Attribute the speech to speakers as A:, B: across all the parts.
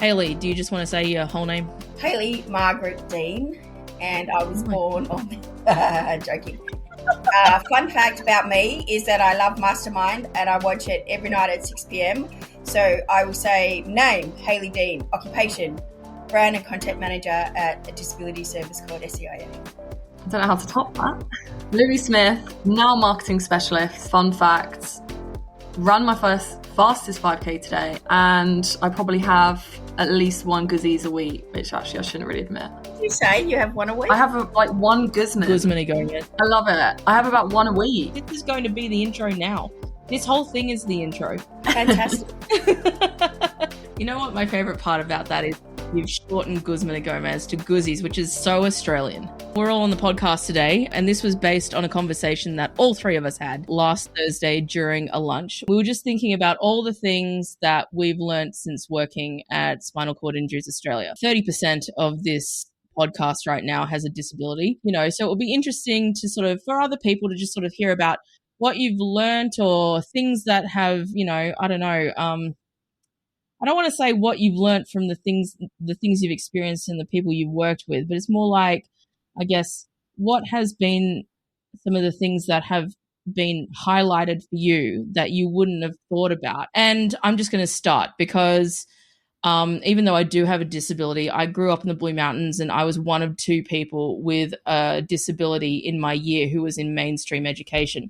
A: Hayley, do you just want to say your whole name?
B: Hayley Margaret Dean, and I was born on... joking. Fun fact about me is that I love Mastermind and I watch it every night at 6 p.m. So I will say name, Hayley Dean, occupation, brand and content manager at a disability service called SCIA.
C: I don't know how to top that. Louis Smith, now marketing specialist. Fun fact, ran my fastest 5K today, and I probably have at least one Guzzies a week, which actually I shouldn't really admit.
B: Did you say you have one a week?
C: I have one Guzman.
A: Guzman going in.
C: I love it. I have about one a week.
A: This is going to be the intro now. This whole thing is the intro.
B: Fantastic.
A: You know what my favourite part about that is? You've shortened Guzman and Gomez to Guzzies, which is so Australian. We're all on the podcast today, and this was based on a conversation that all three of us had last Thursday during a lunch. We were just thinking about all the things that we've learned since working at Spinal Cord Injuries Australia. 30% of this podcast right now has a disability, so it will be interesting to sort of, for other people to just sort of hear about what you've learned or things that have, I don't know, I don't want to say what you've learned from the things you've experienced and the people you've worked with, but it's more like, I guess, what has been some of the things that have been highlighted for you that you wouldn't have thought about. And I'm just going to start because even though I do have a disability, I grew up in the Blue Mountains and I was one of two people with a disability in my year who was in mainstream education.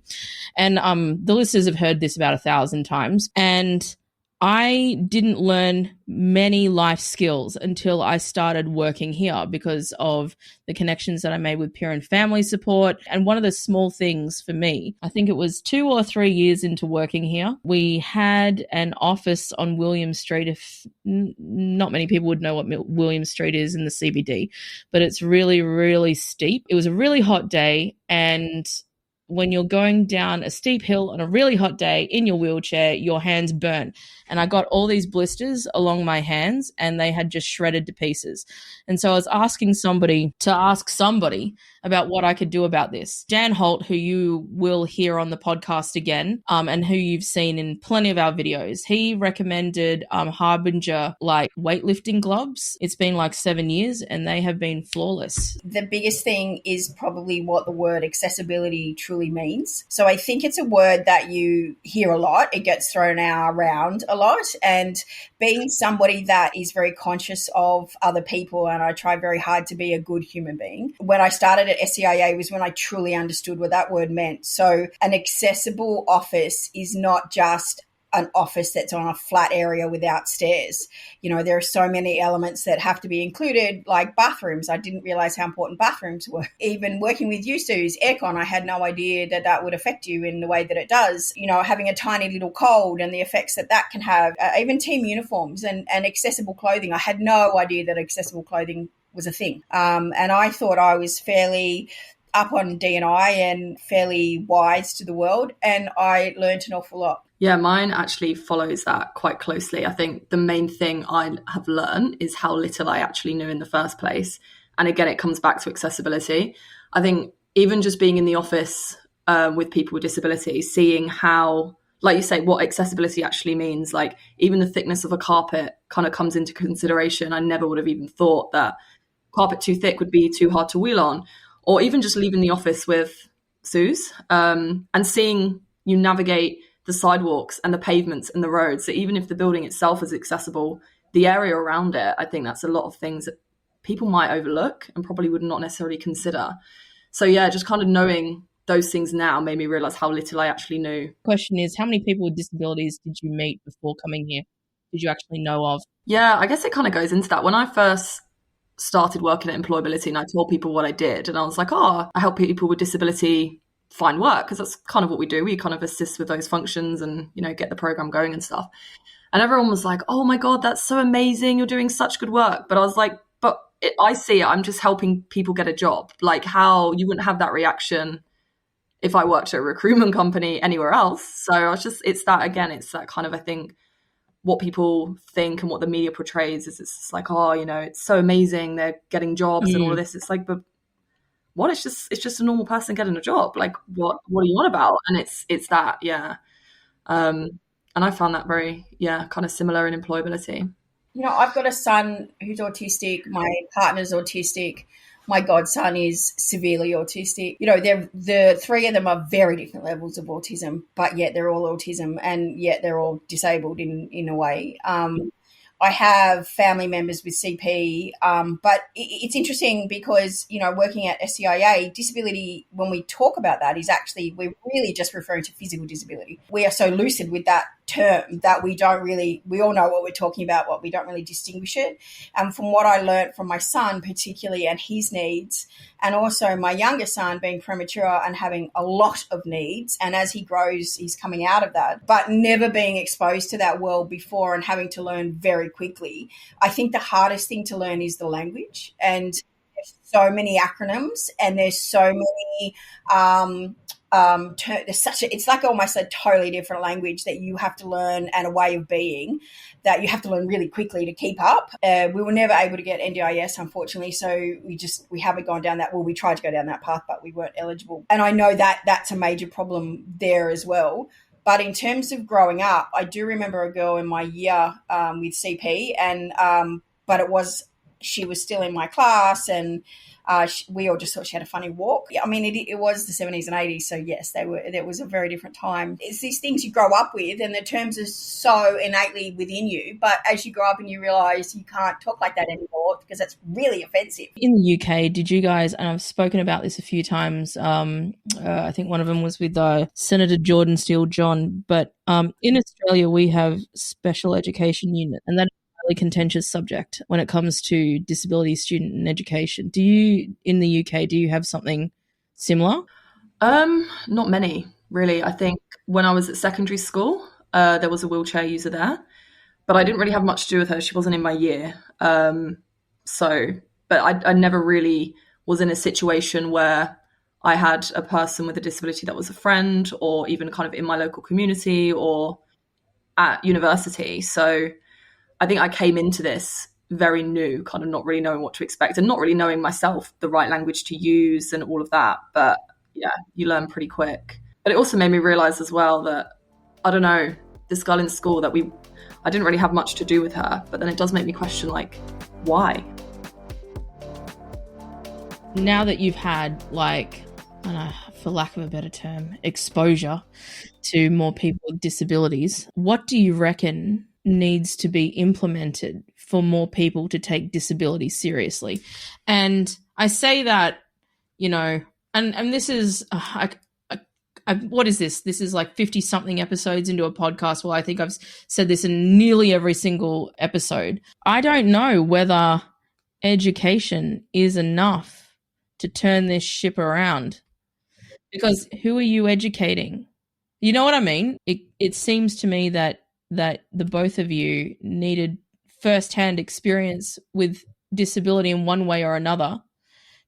A: And the listeners have heard this about 1,000 times. And I didn't learn many life skills until I started working here because of the connections that I made with peer and family support. And one of the small things for me, I think it was 2 or 3 years into working here, we had an office on William Street. If not many people would know what William Street is in the CBD, but it's really, really steep. It was a really hot day, and when you're going down a steep hill on a really hot day in your wheelchair, your hands burn. And I got all these blisters along my hands and they had just shredded to pieces. And so I was asking somebody to ask somebody about what I could do about this. Dan Holt, who you will hear on the podcast again, and who you've seen in plenty of our videos, he recommended Harbinger weightlifting gloves. It's been 7 years and they have been flawless.
B: The biggest thing is probably what the word accessibility truly means. So I think it's a word that you hear a lot. It gets thrown around a lot. And being somebody that is very conscious of other people, and I try very hard to be a good human being, when I started at SCIA was when I truly understood what that word meant. So an accessible office is not just an office that's on a flat area without stairs. There are so many elements that have to be included, like bathrooms. I didn't realize how important bathrooms were. Even working with you, Suze, aircon, I had no idea that would affect you in the way that it does. Having a tiny little cold and the effects that can have, even team uniforms and accessible clothing. I had no idea that accessible clothing was a thing. And I thought I was fairly up on D&I and fairly wise to the world, and I learned an awful lot.
C: Yeah, mine actually follows that quite closely. I think the main thing I have learned is how little I actually knew in the first place. And again, it comes back to accessibility. I think even just being in the office with people with disabilities, seeing how, like you say, what accessibility actually means, even the thickness of a carpet kind of comes into consideration. I never would have even thought that carpet too thick would be too hard to wheel on, or even just leaving the office with Suze and seeing you navigate the sidewalks and the pavements and the roads. So even if the building itself is accessible, the area around it, I think that's a lot of things that people might overlook and probably would not necessarily consider. So yeah, just kind of knowing those things now made me realize how little I actually knew.
A: Question is, how many people with disabilities did you meet before coming here? Did you actually know of?
C: Yeah, I guess it kind of goes into that. When I first started working at Employability and I told people what I did, and I was like, I help people with disability find work, because that's kind of what we do. We kind of assist with those functions and, get the program going and stuff. And everyone was like, oh my God, that's so amazing. You're doing such good work. But I was like, I see it. I'm just helping people get a job. How you wouldn't have that reaction if I worked at a recruitment company anywhere else. So I was just, it's that kind of, I think, what people think and what the media portrays is it's it's so amazing. They're getting jobs and all of this. It's like, but what? It's just a normal person getting a job. What are you on about? And it's that, yeah. And I found that very, kind of similar in employability.
B: I've got a son who's autistic. My partner's autistic. My godson is severely autistic. The three of them are very different levels of autism, but yet they're all autism, and yet they're all disabled in a way. I have family members with CP, but it's interesting because, working at SCIA, disability, when we talk about that, is actually, we're really just referring to physical disability. We are so lucid with that term that we all know what we're talking about, what we don't really distinguish it. And from what I learned from my son particularly and his needs, and also my younger son being premature and having a lot of needs, and as he grows, he's coming out of that, but never being exposed to that world before and having to learn very quickly. I think the hardest thing to learn is the language, and there's so many acronyms, and there's so many it's like almost a totally different language that you have to learn, and a way of being that you have to learn really quickly to keep up. We were never able to get NDIS, unfortunately, so we haven't gone down that. Well, we tried to go down that path, but we weren't eligible. And I know that that's a major problem there as well. But in terms of growing up, I do remember a girl in my year with CP, and she was still in my class, and we all just thought she had a funny walk. I mean, it was the 70s and 80s, so yes, there was a very different time. It's these things you grow up with, and the terms are so innately within you, but as you grow up and you realise you can't talk like that anymore because that's really offensive.
A: In the UK, did you guys, and I've spoken about this a few times, I think one of them was with Senator Jordan Steele John, but in Australia we have special education unit, and that contentious subject when it comes to disability student and education. Do you, in the UK, do you have something similar?
C: Not many, really. I think when I was at secondary school, there was a wheelchair user there, but I didn't really have much to do with her. She wasn't in my year. But I never really was in a situation where I had a person with a disability that was a friend, or even kind of in my local community or at university. So I think I came into this very new, kind of not really knowing what to expect, and not really knowing myself the right language to use and all of that. But yeah, you learn pretty quick. But it also made me realize as well that, I don't know, this girl in school that I didn't really have much to do with her, but then it does make me question, like, why?
A: Now that you've had, like, I don't know, for lack of a better term, exposure to more people with disabilities, what do you reckon needs to be implemented for more people to take disability seriously? And I say that, and this is, what is this? This is like 50 something episodes into a podcast. Well, I think I've said this in nearly every single episode. I don't know whether education is enough to turn this ship around, because who are you educating? You know what I mean? It seems to me that the both of you needed first-hand experience with disability in one way or another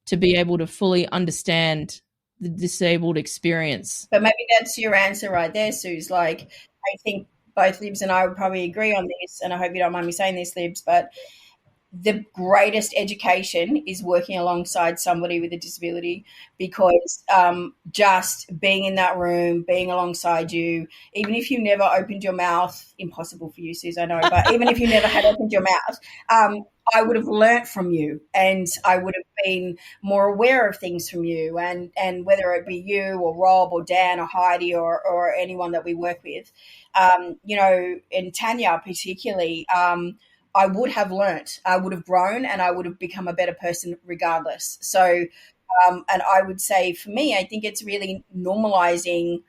A: to be able to fully understand the disabled experience.
B: But maybe that's your answer right there, Suze. Like, I think both Libs and I would probably agree on this, and I hope you don't mind me saying this, Libs, but the greatest education is working alongside somebody with a disability, because just being in that room, being alongside you, even if you never opened your mouth, impossible for you, Suze, I know, but even if you never had opened your mouth, I would have learnt from you, and I would have been more aware of things from you, and whether it be you or Rob or Dan or Heidi or anyone that we work with, and Tanya particularly, I would have learnt, I would have grown, and I would have become a better person regardless. So, and I would say for me, I think it's really normalising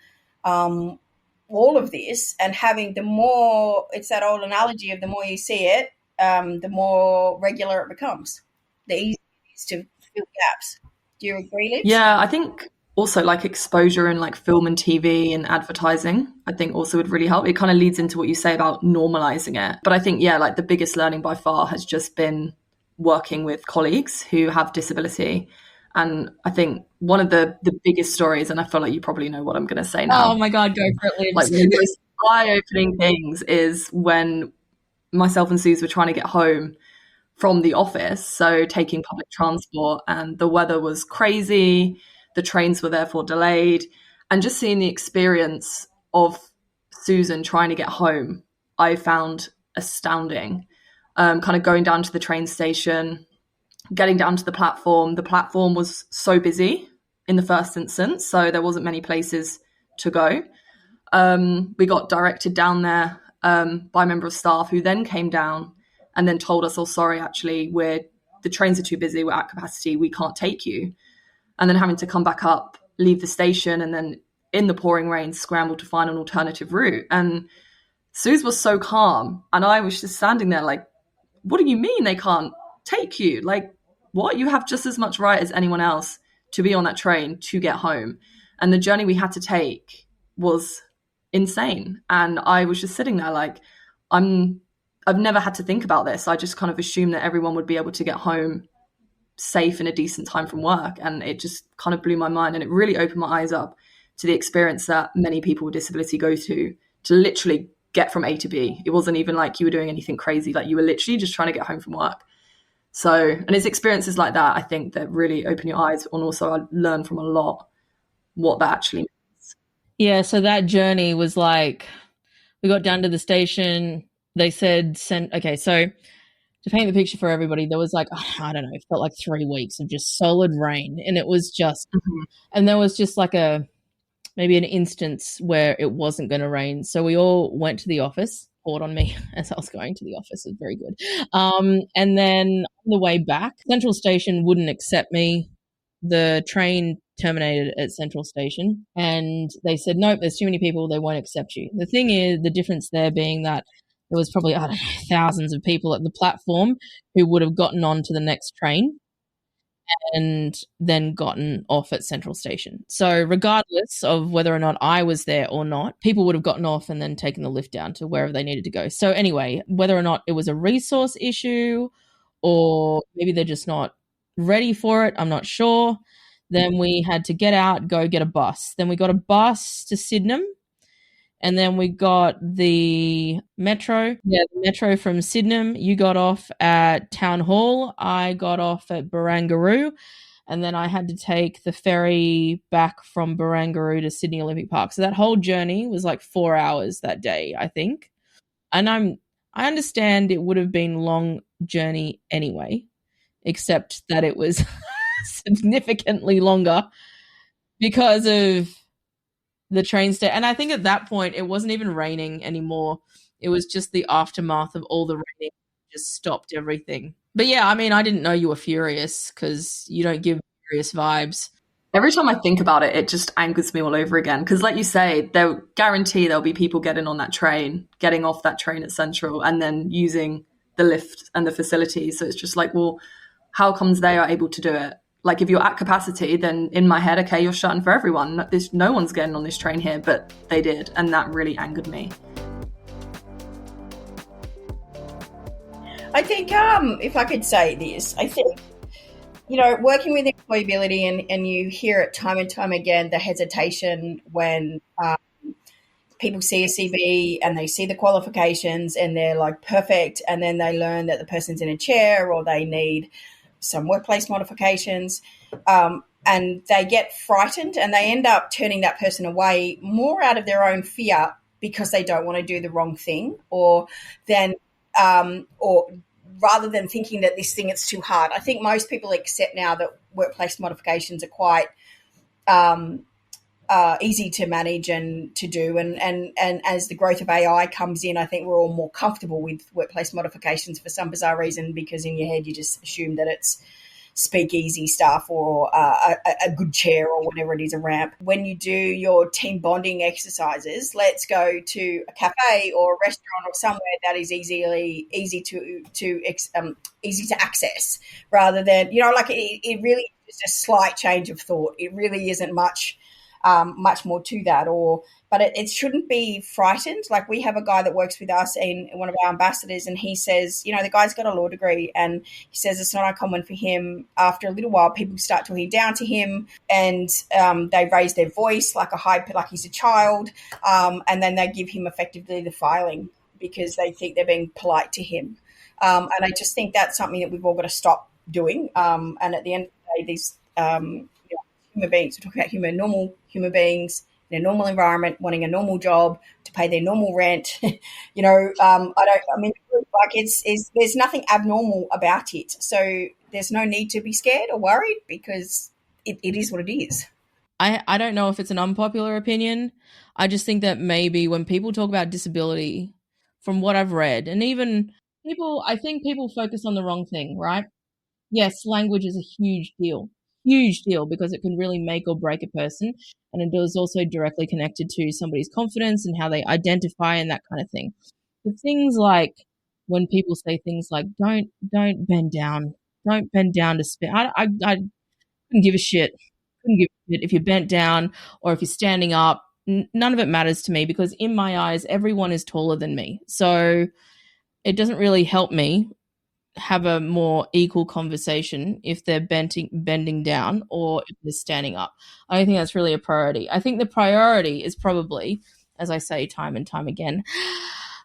B: all of this, and having it's that old analogy of the more you see it, the more regular it becomes. The easier it is to fill gaps. Do you agree, Liz?
C: Yeah, I think also like exposure in like film and TV and advertising, I think also would really help. It kind of leads into what you say about normalizing it. But I think, yeah, like the biggest learning by far has just been working with colleagues who have disability. And I think one of the biggest stories, and I feel like you probably know what I'm going to say now.
A: Oh my God, go for it, Liz.
C: Like one of the most eye-opening things is when myself and Suze were trying to get home from the office, so taking public transport, and the weather was crazy. The trains were therefore delayed, and just seeing the experience of Susan trying to get home, I found astounding. kind of going down to the train station, getting down to the platform. The platform was so busy in the first instance, so there wasn't many places to go. We got directed down there by a member of staff who then came down and then told us, oh, sorry, actually, the trains are too busy, we're at capacity, we can't take you. And then having to come back up, leave the station, and then in the pouring rain, scramble to find an alternative route. And Suze was so calm, and I was just standing there like, what do you mean they can't take you? Like, what? You have just as much right as anyone else to be on that train to get home. And the journey we had to take was insane. And I was just sitting there like, I've never had to think about this. I just kind of assumed that everyone would be able to get home safe in a decent time from work. And it just kind of blew my mind. And it really opened my eyes up to the experience that many people with disability go to literally get from A to B. It wasn't even like you were doing anything crazy. Like you were literally just trying to get home from work. So, and it's experiences like that, I think, that really open your eyes. And also I learned from a lot what that actually means.
A: Yeah, so that journey was like, we got down to the station, they said, okay, so to paint the picture for everybody, there was like, I don't know, it felt like 3 weeks of just solid rain. And it was just, and there was just like maybe an instance where it wasn't going to rain. So we all went to the office, poured on me as I was going to the office. It was very good. And then on the way back, Central Station wouldn't accept me. The train terminated at Central Station and they said, nope, there's too many people, they won't accept you. The thing is, the difference there being that there was probably, I don't know, thousands of people at the platform who would have gotten on to the next train and then gotten off at Central Station. So regardless of whether or not I was there or not, people would have gotten off and then taken the lift down to wherever they needed to go. So anyway, whether or not it was a resource issue or maybe they're just not ready for it, I'm not sure. Then we had to get out, go get a bus. Then we got a bus to Sydenham. And then we got the metro. Yeah, the metro from Sydenham. You got off at Town Hall. I got off at Barangaroo. And then I had to take the ferry back from Barangaroo to Sydney Olympic Park. So that whole journey was like 4 hours that day, I think. And I understand it would have been a long journey anyway, except that it was significantly longer because of the train station. And I think at that point, it wasn't even raining anymore. It was just the aftermath of all the raining just stopped everything. But yeah, I mean, I didn't know you were furious because you don't give furious vibes.
C: Every time I think about it, it just angers me all over again. Because like you say, they'll guarantee there'll be people getting on that train, getting off that train at Central and then using the lift and the facilities. So it's just like, well, how comes they are able to do it? Like if you're at capacity, then in my head, okay, you're shutting for everyone. No one's getting on this train here, but they did. And that really angered me.
B: I think if I could say this, I think, you know, working with employability and you hear it time and time again, the hesitation when people see a CV and they see the qualifications and they're like perfect, and then they learn that the person's in a chair or they need some workplace modifications, and they get frightened and they end up turning that person away more out of their own fear because they don't want to do the wrong thing, or rather than thinking that this thing is too hard. I think most people accept now that workplace modifications are quite easy to manage and to do. And as the growth of AI comes in, I think we're all more comfortable with workplace modifications for some bizarre reason, because in your head you just assume that it's speakeasy stuff or a good chair or whatever it is, a ramp. When you do your team bonding exercises, let's go to a cafe or a restaurant or somewhere that is easy to access, rather than, you know, like it really is a slight change of thought. It really isn't much more to that, but it shouldn't be frightened. Like we have a guy that works with us in one of our ambassadors, and he says, you know, the guy's got a law degree, and he says it's not uncommon for him, after a little while, people start talking down to him, and they raise their voice like he's a child, and then they give him effectively the filing because they think they're being polite to him. And I just think that's something that we've all got to stop doing. And at the end of the day, these human beings, we're talking about normal human beings in in a normal environment, wanting a normal job to pay their normal rent. There's nothing abnormal about it. So there's no need to be scared or worried because it is what it is.
A: I don't know if it's an unpopular opinion. I just think that maybe when people talk about disability, from what I've read, and even I think people focus on the wrong thing, right? Yes, language is a huge deal because it can really make or break a person. And it is also directly connected to somebody's confidence and how they identify and that kind of thing. The things like when people say things like, don't bend down, don't bend down to spit. I couldn't give a shit. Couldn't give a shit if you're bent down or if you're standing up. None of it matters to me because in my eyes, everyone is taller than me. So it doesn't really help me have a more equal conversation if they're bending down or if they're standing up. I don't think that's really a priority. I think the priority is probably, as I say time and time again,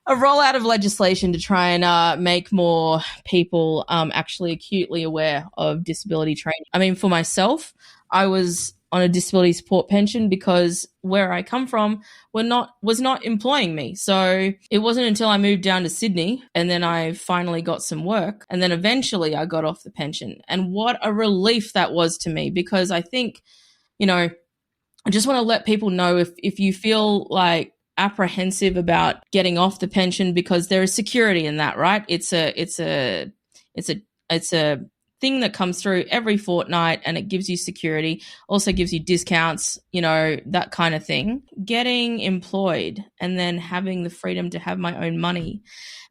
A: a rollout of legislation to try and make more people actually acutely aware of disability training. I mean, for myself, I was on a disability support pension because where I come from was not employing me. So it wasn't until I moved down to Sydney and then I finally got some work and then eventually I got off the pension. And what a relief that was to me because I think, I just want to let people know if you feel like apprehensive about getting off the pension because there is security in that, right? It's a thing that comes through every fortnight and it gives you security, also gives you discounts, that kind of thing. Getting employed and then having the freedom to have my own money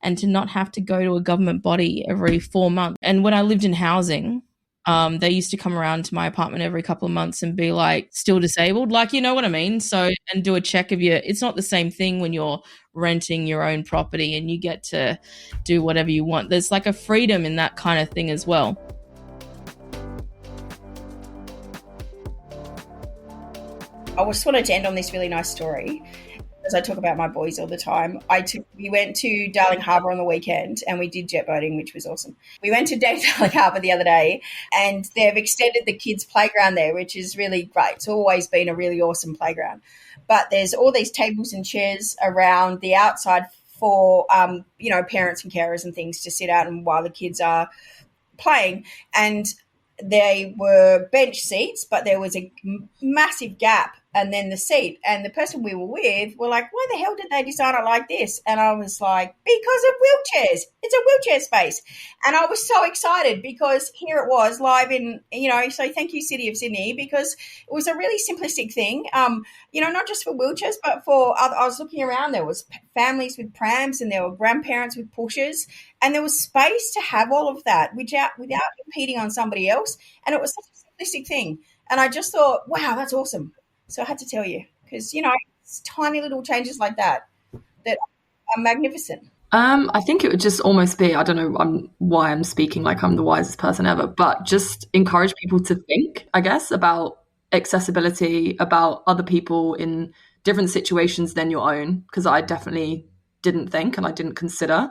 A: and to not have to go to a government body every 4 months. And when I lived in housing, they used to come around to my apartment every couple of months and be like, still disabled, like, you know what I mean? So, and do a check of it's not the same thing when you're renting your own property and you get to do whatever you want. There's like a freedom in that kind of thing as well.
B: I just wanted to end on this really nice story. As I talk about my boys all the time, we went to Darling Harbour on the weekend and we did jet boating, which was awesome. We went to Darling Harbour the other day and they've extended the kids' playground there, which is really great. It's always been a really awesome playground. But there's all these tables and chairs around the outside for, parents and carers and things to sit out and while the kids are playing. And they were bench seats, but there was a massive gap and then the seat. And the person we were with were like, why the hell did they design it like this? And I was like, because of wheelchairs. It's a wheelchair space. And I was so excited because here it was live in, so thank you, City of Sydney, because it was a really simplistic thing, not just for wheelchairs, but for other. I was looking around, there was families with prams and there were grandparents with pushers and there was space to have all of that without impeding on somebody else. And it was such a simplistic thing. And I just thought, wow, that's awesome. So I had to tell you because, it's tiny little changes like that are magnificent.
C: I think it would just almost be, I don't know why I'm speaking like I'm the wisest person ever, but just encourage people to think, I guess, about accessibility, about other people in different situations than your own, because I definitely didn't think and I didn't consider.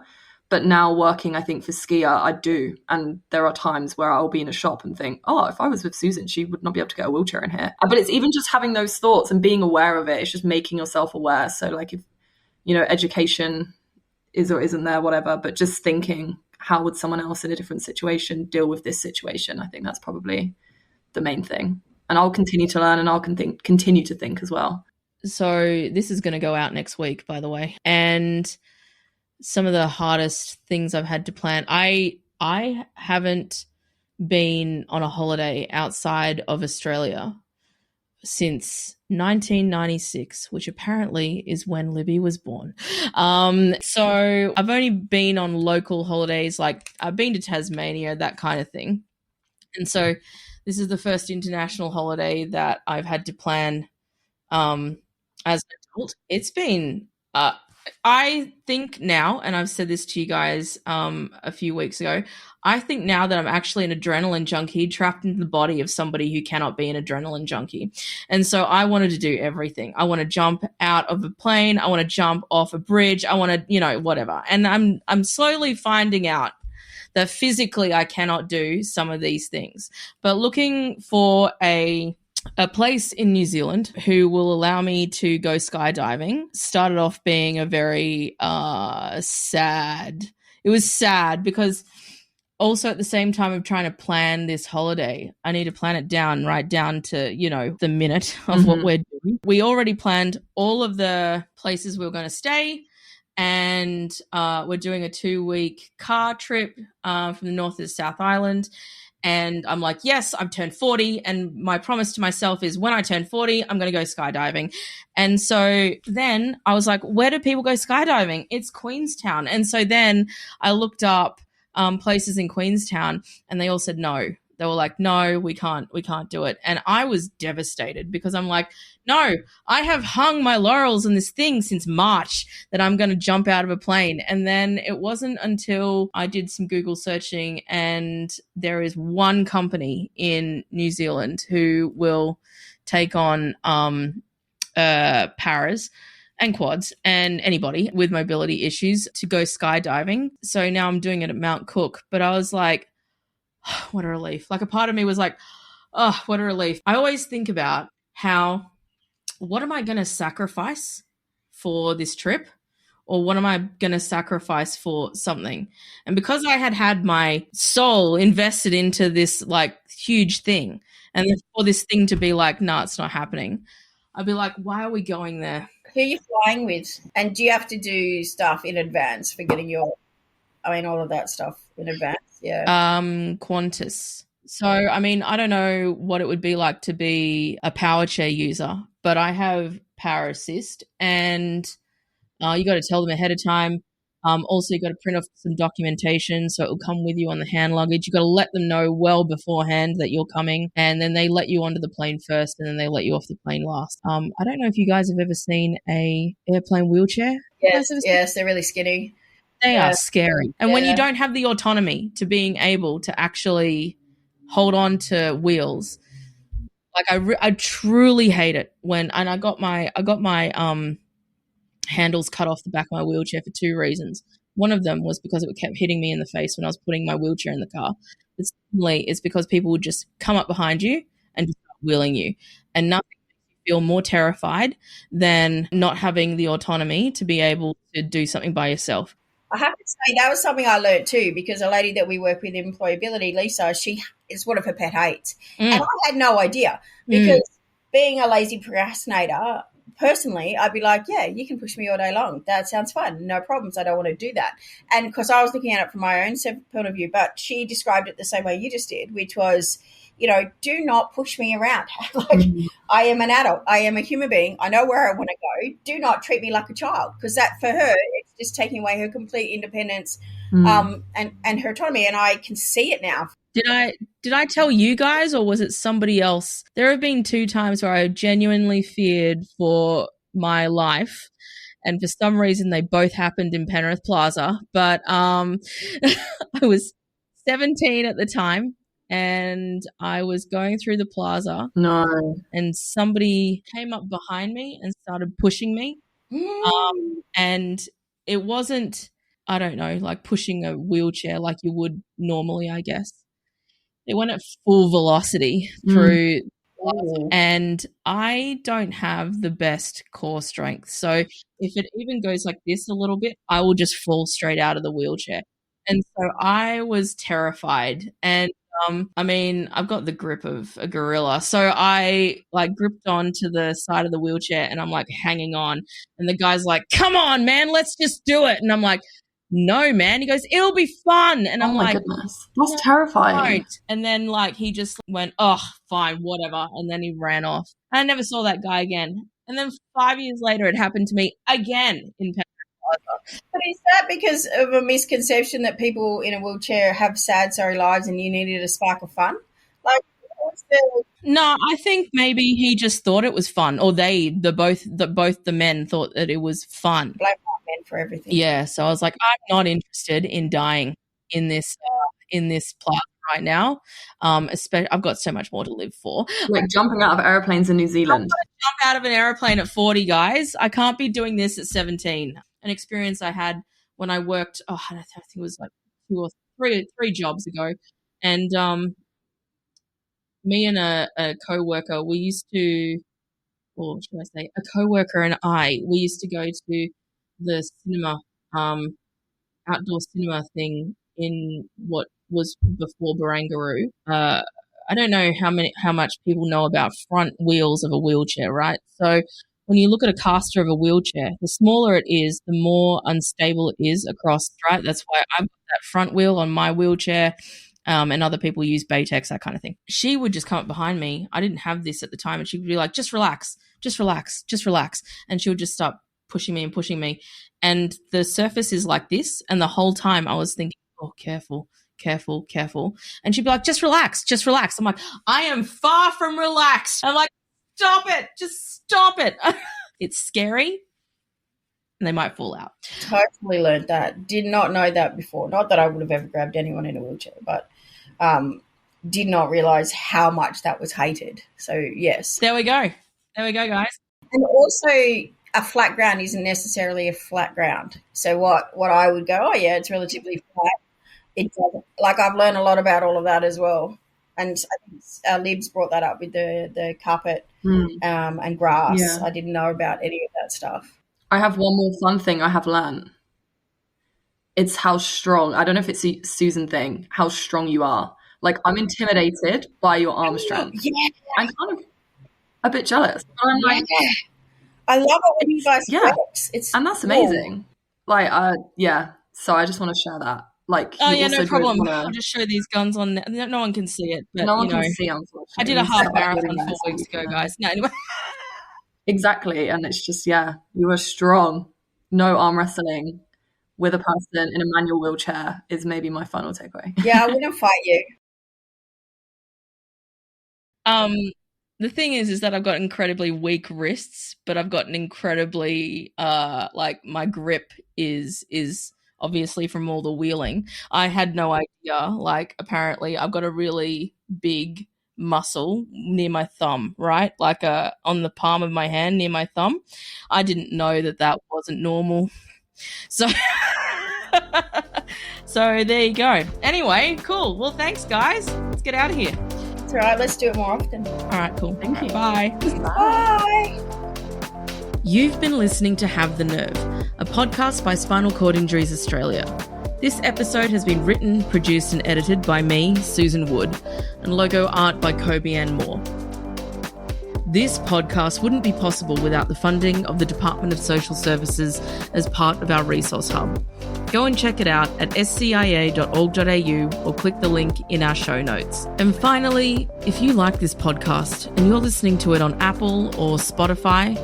C: But now working, I think, for Skia, I do. And there are times where I'll be in a shop and think, oh, if I was with Susan, she would not be able to get a wheelchair in here. But it's even just having those thoughts and being aware of it. It's just making yourself aware. So like if, education is or isn't there, whatever, but just thinking, how would someone else in a different situation deal with this situation? I think that's probably the main thing. And I'll continue to learn and I'll continue to think as well.
A: So this is going to go out next week, by the way. And some of the hardest things I've had to plan. I haven't been on a holiday outside of Australia since 1996, which apparently is when Libby was born. So I've only been on local holidays, like I've been to Tasmania, that kind of thing. And so this is the first international holiday that I've had to plan as an adult. It's been I think now, and I've said this to you guys a few weeks ago, I think now that I'm actually an adrenaline junkie trapped in the body of somebody who cannot be an adrenaline junkie. And so I wanted to do everything. I want to jump out of a plane. I want to jump off a bridge. I want to, whatever. And I'm slowly finding out that physically I cannot do some of these things. But looking for a a place in New Zealand who will allow me to go skydiving. Started off being a very sad. It was sad because also at the same time of trying to plan this holiday, I need to plan it down, right down to, the minute of what we're doing. We already planned all of the places we were going to stay, and we're doing a 2-week car trip from the north to the South Island. And I'm like, yes, I've turned 40. And my promise to myself is when I turn 40, I'm going to go skydiving. And so then I was like, where do people go skydiving? It's Queenstown. And so then I looked up places in Queenstown, and they all said no. They were like, no, we can't do it. And I was devastated because I'm like, no, I have hung my laurels on this thing since March that I'm going to jump out of a plane. And then it wasn't until I did some Google searching, and there is one company in New Zealand who will take on paras and quads and anybody with mobility issues to go skydiving. So now I'm doing it at Mount Cook. But I was like, oh, what a relief. Like a part of me was like, oh, what a relief. I always think about what am I going to sacrifice for this trip? Or what am I going to sacrifice for something? And because I had my soul invested into this like huge thing, and for this thing to be like, no, it's not happening, I'd be like, why are we going there?
B: Who are you flying with? And do you have to do stuff in advance for getting all of that stuff in advance? Yeah.
A: Qantas. So, I don't know what it would be like to be a power chair user, but I have power assist, and you got to tell them ahead of time. Also, you got to print off some documentation so it will come with you on the hand luggage. You got to let them know well beforehand that you're coming, and then they let you onto the plane first, and then they let you off the plane last. I don't know if you guys have ever seen a airplane wheelchair.
B: Yes, they're really skinny.
A: They are scary. And when you don't have the autonomy to being able to actually hold on to wheels, like I truly hate it and I got my handles cut off the back of my wheelchair for 2 reasons. One of them was because it kept hitting me in the face when I was putting my wheelchair in the car. But secondly, it's because people would just come up behind you and just start wheeling you. And nothing makes you feel more terrified than not having the autonomy to be able to do something by yourself.
B: I have to say that was something I learned too, because a lady that we work with in employability, Lisa, she is one of her pet hates. And I had no idea, because being a lazy procrastinator, personally, I'd be like, yeah, you can push me all day long. That sounds fun. No problems. I don't want to do that. And because I was looking at it from my own point of view, but she described it the same way you just did, which was, do not push me around. I am an adult. I am a human being. I know where I want to go. Do not treat me like a child, because that for her, it's just taking away her complete independence and her autonomy. And I can see it now.
A: Did I tell you guys, or was it somebody else? There have been 2 times where I genuinely feared for my life, and for some reason they both happened in Penrith Plaza. But I was 17 at the time, and I was going through the plaza.
C: No.
A: And somebody came up behind me and started pushing me. And it wasn't, I don't know, like pushing a wheelchair like you would normally, I guess. They went at full velocity through and I don't have the best core strength. So if it even goes like this a little bit, I will just fall straight out of the wheelchair. And so I was terrified. And I've got the grip of a gorilla. So I gripped onto the side of the wheelchair and I'm like hanging on. And the guy's like, come on, man, let's just do it. And I'm like, no, man. He goes, it'll be fun. And I'm like,
C: goodness. That's terrifying.
A: Don't. And then he just went, oh, fine, whatever. And then he ran off. I never saw that guy again. And then 5 years later, it happened to me again in Penrith Plaza.
B: But is that because of a misconception that people in a wheelchair have sad, sorry lives and you needed a spark of fun?
A: No, I think maybe he just thought it was fun, or both the men thought that it was fun.
B: Blame men for everything.
A: Yeah, so I was like, I'm not interested in dying in this plaza right now. Especially, I've got so much more to live for.
C: Like jumping out of airplanes in New Zealand.
A: I'm gonna jump out of an airplane at 40, guys. I can't be doing this at 17. An experience I had when I worked. I think it was like 2 or 3 jobs ago, and me and a co-worker, we used to, or should I say, a co-worker and we used to go to the cinema, outdoor cinema thing in what was before Barangaroo. I don't know how much people know about front wheels of a wheelchair, right? So when you look at a caster of a wheelchair, the smaller it is, the more unstable it is across, right? That's why I've got that front wheel on my wheelchair, and other people use Baytex, that kind of thing. She would just come up behind me. I didn't have this at the time, and she would be like, just relax, just relax, just relax. And she would just stop pushing me and pushing me. And the surface is like this, and the whole time I was thinking, oh, careful, careful, careful. And she'd be like, just relax, just relax. I'm like, I am far from relaxed. I'm like, stop it, just stop it. It's scary, and they might fall out.
B: Totally learned that. Did not know that before. Not that I would have ever grabbed anyone in a wheelchair, but did not realise how much that was hated. So, yes.
A: There we go. There we go, guys.
B: And also, a flat ground isn't necessarily a flat ground. So what I would go, oh, yeah, it's relatively flat. It doesn't. Like, I've learned a lot about all of that as well. And I think Libs brought that up with the carpet and grass.
C: Yeah.
B: I didn't know about any of that stuff.
C: I have one more fun thing I have learned. It's how strong, I don't know if it's a Susan thing, how strong you are. Like, I'm intimidated by your arm strength.
B: Yeah.
C: I'm kind of a bit jealous. But I'm like,
B: I love it when you guys flex.
C: And that's amazing. Like, so I just want to share that. Like,
A: oh yeah, no problem. I'll just show these guns on. No one can see it, but
C: no one can see. Unfortunately,
A: I did a half marathon 4 weeks ago, guys. No, anyway.
C: Exactly, and it's just you are strong. No arm wrestling with a person in a manual wheelchair is maybe my final takeaway.
B: Yeah, I wouldn't fight you.
A: The thing is that I've got incredibly weak wrists, but I've got an incredibly like my grip is obviously from all the wheeling. I had no idea. Like, apparently I've got a really big muscle near my thumb, right? Like on the palm of my hand near my thumb. I didn't know that wasn't normal. So so there you go. Anyway, cool. Well, thanks guys. Let's get out of here.
B: It's all right. Let's do it more often.
A: All right, cool.
C: Thank you.
A: Bye.
B: Bye.
A: You've been listening to Have the Nerve, a podcast by Spinal Cord Injuries Australia. This episode has been written, produced and edited by me, Susan Wood, and logo art by Kobe Ann Moore. This podcast wouldn't be possible without the funding of the Department of Social Services as part of our resource hub. Go and check it out at scia.org.au or click the link in our show notes. And finally, if you like this podcast and you're listening to it on Apple or Spotify,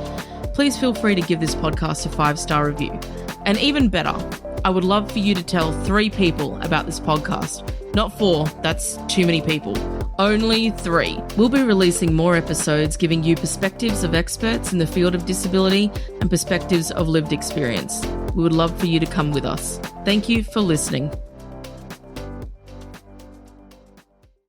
A: please feel free to give this podcast a 5-star review. And even better, I would love for you to tell 3 people about this podcast. Not 4, that's too many people. Only 3. We'll be releasing more episodes giving you perspectives of experts in the field of disability and perspectives of lived experience. We would love for you to come with us. Thank you for listening.